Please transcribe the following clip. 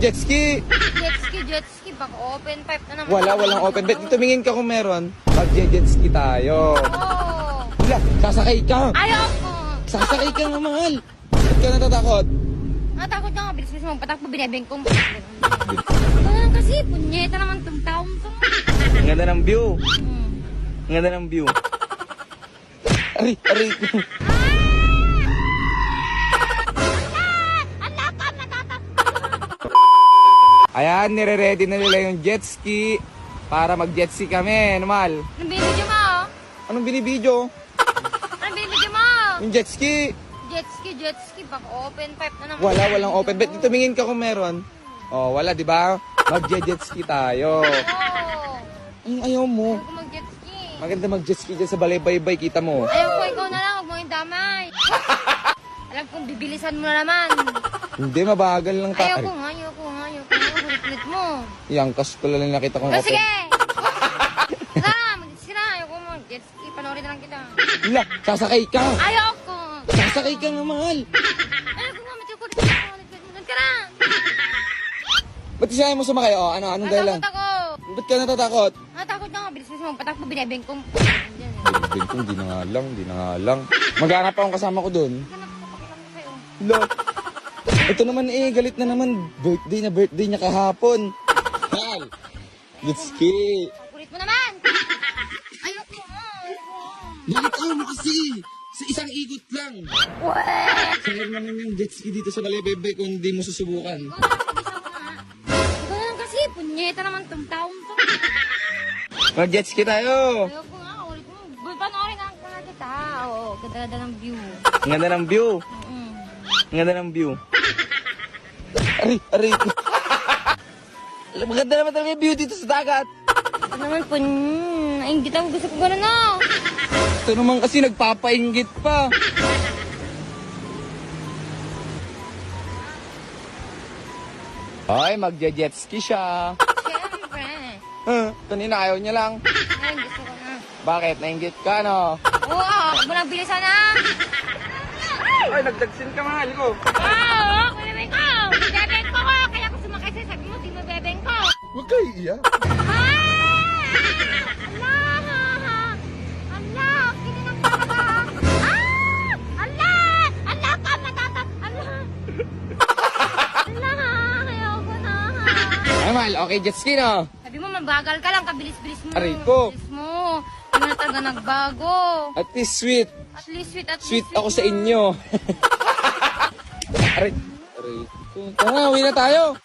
jet ski. Jet ski. Baka open pipe na naman. Walang open bet. Tumingin ka kung meron. Mag-jet ski tayo. Oo. Wala, sasakay ka. Ayoko. Sasakay ka nga, mahal. Ba't ka natatakot? Natakot na nga. Bilis mo patakbo. Binibengkong. Ito lang kasi. Punyeta naman itong taong to. Ang ganda ng view. Hmm. Ang ganda ng view. Aray. Ayan, nire-ready na nila yung jet ski para mag-jet ski kami, normal. Anong binibidyo mo? Anong binibidyo? Anong binibidyo mo? Yung jet ski. Jet ski. Baka open pipe na naman. Walang open bet. Tumingin ka kung meron. Oh, wala, di ba? Mag-jet ski tayo. Oo. Ang ayaw mo. Ayaw ko mag-jet ski. Maganda mag-jet ski dyan sa balay-baybay, kita mo. Ayaw ko, ikaw na lang. Huwag mo yung damay. Alam kong bibilisan mo na naman. Hindi, mabagal lang Ayaw tayo. ko nga. Kulit mo. Yang ko lang nakita kong Oh, open. sige! Tara, mag-jet ski na. Ayaw ko mag-jet ski. Panoorin na lang kita. Wala, sasakay ka. Ayaw ko. Sasakay ka nga, mahal. Ayaw ko nga. Matikulit ko. Ka na. Ba't siya mo sumakay? Oh, anong dahilan? Natakot ako. Ba't ka natatakot? Natakot na nga. Bilis mo patakbo. Binibengkong. Bingkong, di na nga lang. Maghanap akong kasama ko dun. Hanap ko. Pakilang ko sa'yo. Lo. Ito naman galit na naman. Birthday niya kahapon. Mahal. Jet ski. Kulit mo naman. Ayaw ko nga. Bakit ayaw mo kasi? Sa isang ikot lang. Sayang naman yung jet ski dito sa Balay-Baybay kung hindi mo susubukan. Ikaw na lang kasi. Punyeta naman itong taong to. Mag-jet ski tayo. Ayaw ko nga. Ulit mo. Panoorin na lang kita. Oo. Ganda-ganda ng view. Ang ganda ng view. Mm. Ang ganda ng view. Aray. Maganda naman talaga yung view dito sa dagat. Ito naman po. Nainggit ako. Gusto ko gano'n na. Ito naman kasi nagpapainggit pa. Ay, mag-jet ski siya. Siyempre. Kanina ayaw niya lang. Ngayon gusto ko na. Bakit? Nainggit ka, no? Oo. Huwag mo nang bilisan na. Ay, nagdagsin ka, mahal ko. Oo. Kulimay ko. Bebeng ko. Kaya ko sumakay sa'yo. Sabi mo, sino bebeng ko? Huwag kayo iiyak. Ay, mahal, okay, jet ski, no? Sabi mo, mabagal ka lang, kabilis-bilis mo. Aray ko. Bilis mo. Ano na talaga nagbago? At least sweet. At least sweet, Sweet ako sa inyo. Aray ko. Tara, uwi na tayo.